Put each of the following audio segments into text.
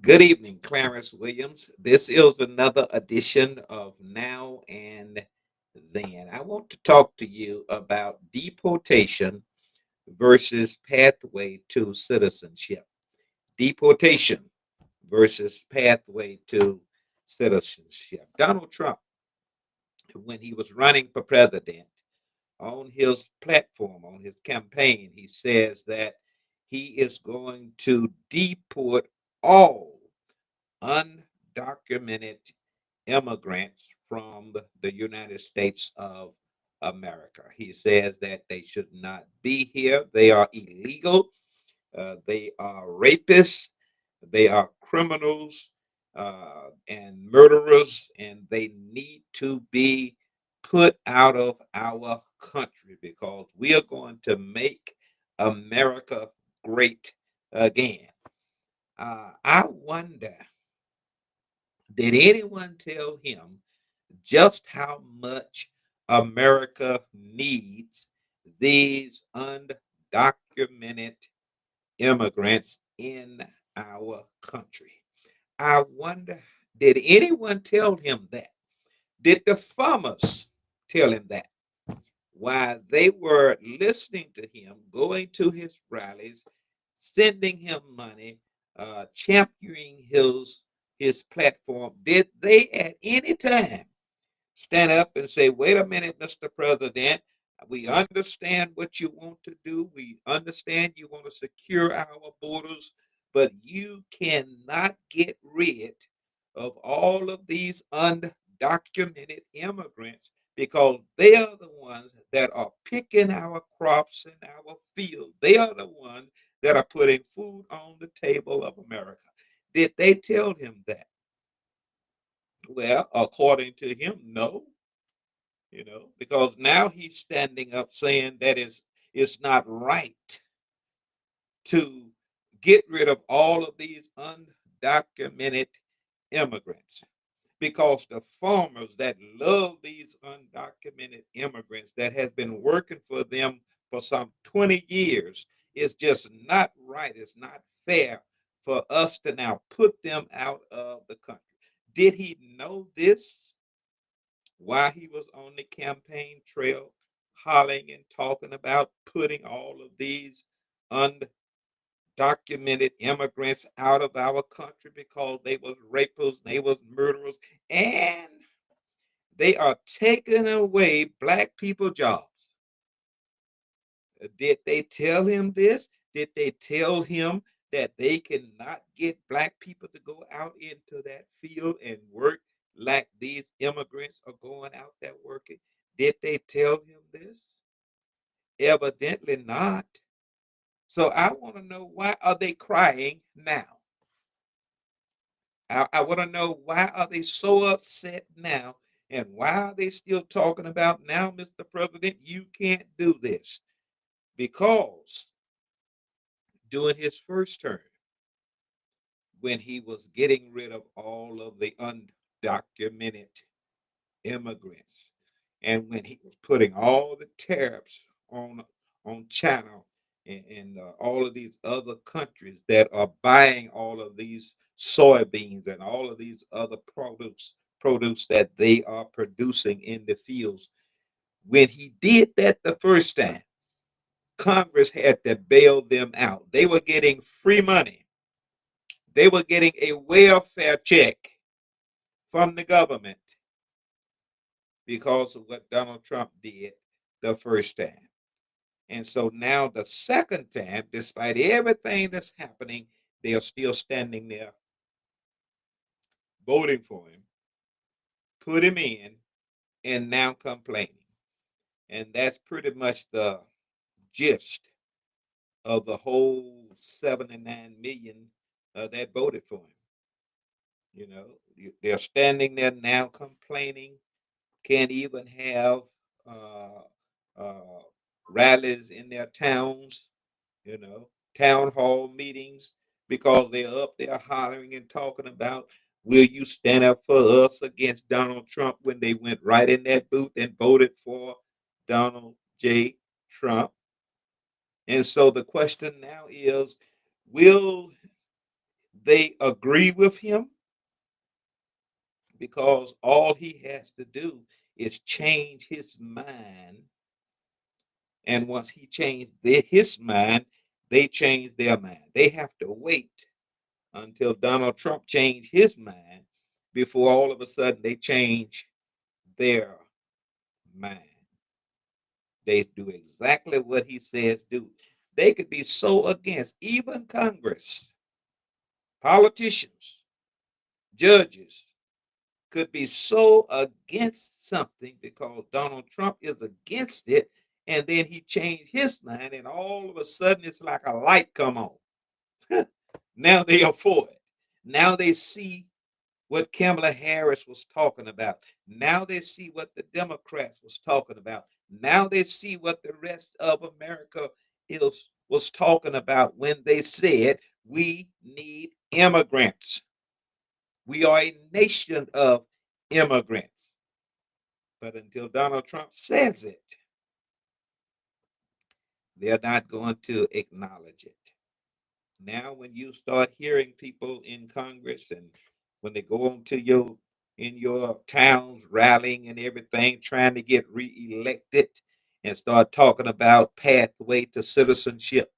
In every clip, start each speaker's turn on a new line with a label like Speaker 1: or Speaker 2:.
Speaker 1: Good evening, Clarence Williams. This is another edition of Now and Then. I want to talk to you about deportation versus pathway to citizenship. Deportation versus pathway to citizenship. Donald Trump, when he was running for president, on his platform, on his campaign, he says that he is going to deport all undocumented immigrants from the United States of America. He says that they should not be here. They are illegal. They are rapists. They are criminals and murderers, and they need to be put out of our country because we are going to make America great again. I wonder, did anyone tell him just how much America needs these undocumented immigrants in our country? I wonder, did anyone tell him that? Did the farmers tell him that? While they were listening to him, going to his rallies, sending him money, championing his platform, did they at any time stand up and say, wait a minute, Mr. President, we understand what you want to do. We understand you want to secure our borders, but you cannot get rid of all of these undocumented immigrants because they are the ones that are picking our crops in our field. They are the ones that are putting food on the table of America. Did they tell him that? Well, according to him, no, because now he's standing up saying that it's not right to get rid of all of these undocumented immigrants because the farmers that love these undocumented immigrants that has been working for them for some 20 years, it's just not right. It's not fair for us to now put them out of the country. Did he know this while he was on the campaign trail, hollering and talking about putting all of these undocumented immigrants out of our country because they was rapists, they was murderers, and they are taking away black people jobs? Did they tell him this? Did they tell him that they cannot get black people to go out into that field and work like these immigrants are going out there working? Did they tell him this? Evidently not. So I want to know, why are they crying now? I want to know, why are they so upset now? And why are they still talking about now, Mr. President, you can't do this? Because during his first term, when he was getting rid of all of the undocumented immigrants, and when he was putting all the tariffs on China and all of these other countries that are buying all of these soybeans and all of these other produce that they are producing in the fields. When he did that the first time, Congress had to bail them out. They were getting free money. They were getting a welfare check from the government because of what Donald Trump did the first time. And so now the second time, despite everything that's happening, they are still standing there voting for him, put him in, and now complaining. And that's pretty much the gist of the whole 79 million that voted for him. They're standing there now complaining, can't even have uh, uh, rallies in their towns, town hall meetings, because they're up there hollering and talking about, will you stand up for us against Donald Trump, when they went right in that booth and voted for Donald J. Trump. And so the question now is, will they agree with him because all he has to do is change his mind. And once he changed his mind, they change their mind. They have to wait until Donald Trump changed his mind before all of a sudden they change their mind. They do exactly what he says do. They could be so against, even Congress, politicians, judges could be so against something because Donald Trump is against it, and then he changed his mind, and all of a sudden it's like a light come on. Now they are for it. Now they see what Kamala Harris was talking about. Now they see what the Democrats was talking about. Now they see what the rest of America was talking about when they said we need immigrants. We are a nation of immigrants. But until Donald Trump says it, they're not going to acknowledge it. Now, when you start hearing people in Congress and when they go on to your in your towns rallying and everything, trying to get reelected and start talking about pathway to citizenship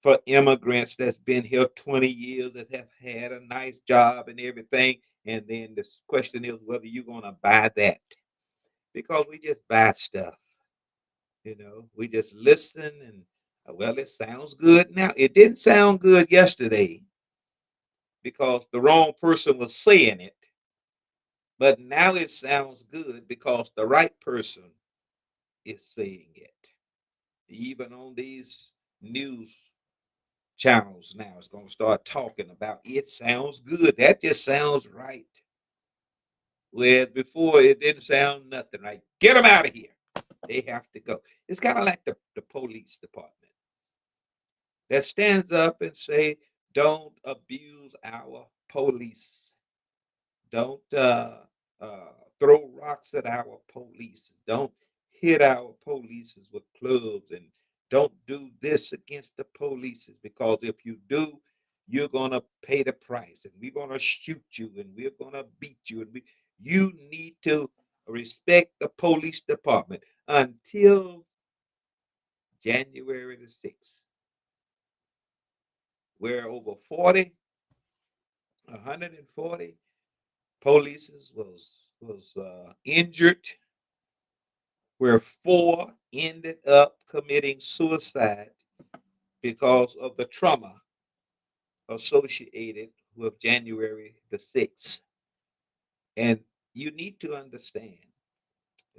Speaker 1: for immigrants that's been here 20 years that have had a nice job and everything. And then the question is whether you're going to buy that because we just buy stuff. We just listen and well, it sounds good now. It didn't sound good yesterday because the wrong person was saying it, but now it sounds good because the right person is saying it. Even on these news channels now, it's going to start talking about it sounds good. That just sounds right. Where before it didn't sound nothing right. Get them out of here. They have to go. It's kind of like the police department that stands up and say, don't abuse our police. Don't throw rocks at our police. Don't hit our police with clubs and don't do this against the police because if you do, you're gonna pay the price and we're gonna shoot you and we're gonna beat you you need to respect the police department until January the 6th, where over 140 police was injured, where 4 ended up committing suicide because of the trauma associated with January the 6th. And you need to understand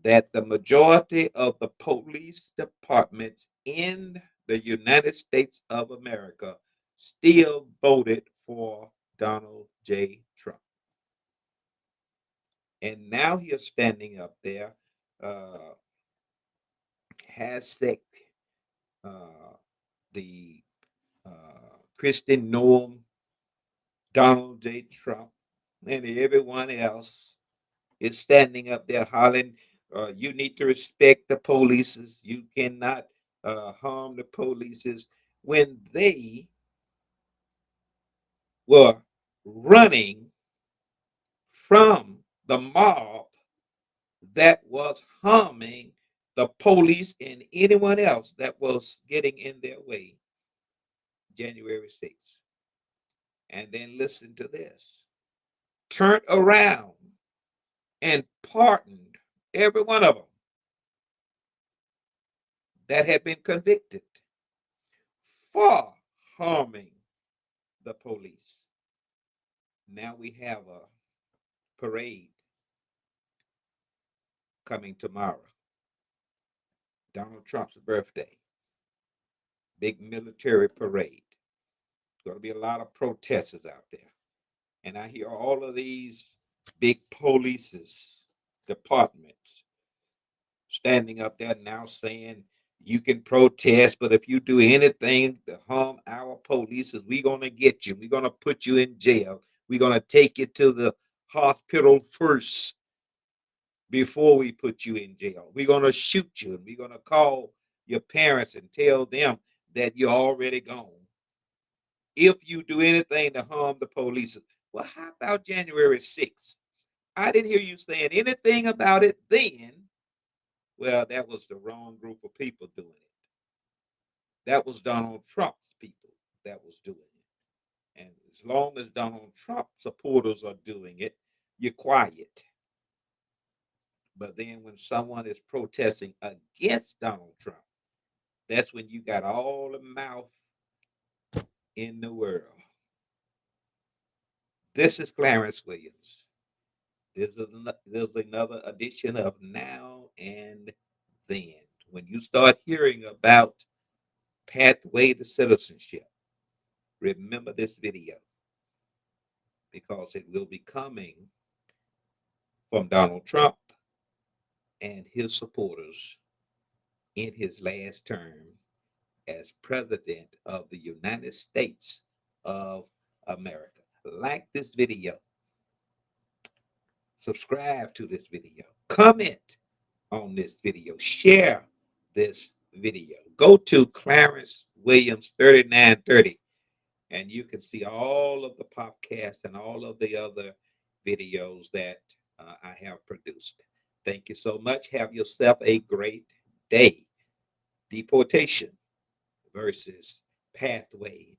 Speaker 1: that the majority of the police departments in the United States of America still voted for Donald J. Trump. And now he is standing up there, uh, has uh, the Kristen Noem, Donald J. Trump, and everyone else is standing up there hollering, you need to respect the polices. You cannot harm the polices when they were running from the mob that was harming the police and anyone else that was getting in their way January 6th. And then listen to this. Turned around and pardoned every one of them that had been convicted for harming the police. Now we have a parade coming tomorrow. Donald Trump's birthday. Big military parade. There's going to be a lot of protesters out there. And I hear all of these big police departments standing up there now saying you can protest, but if you do anything to harm our police, we're going to get you. We're going to put you in jail. We're going to take you to the hospital first before we put you in jail. We're going to shoot you and we're going to call your parents and tell them that you're already gone. if you do anything to harm the police. Well, how about January 6th? I didn't hear you saying anything about it then. Well, that was the wrong group of people doing it. That was Donald Trump's people that was doing it. And as long as Donald Trump supporters are doing it, you're quiet. But then when someone is protesting against Donald Trump, that's when you got all the mouth in the world. This is Clarence Williams. There's another edition of Now and Then. When you start hearing about Pathway to Citizenship, remember this video because it will be coming from Donald Trump and his supporters in his last term as President of the United States of America. Like this video, subscribe to this video, comment on this video, share this video. Go to Clarence Williams 3930 and you can see all of the podcasts and all of the other videos that I have produced. Thank you so much. Have yourself a great day. Deportation versus pathway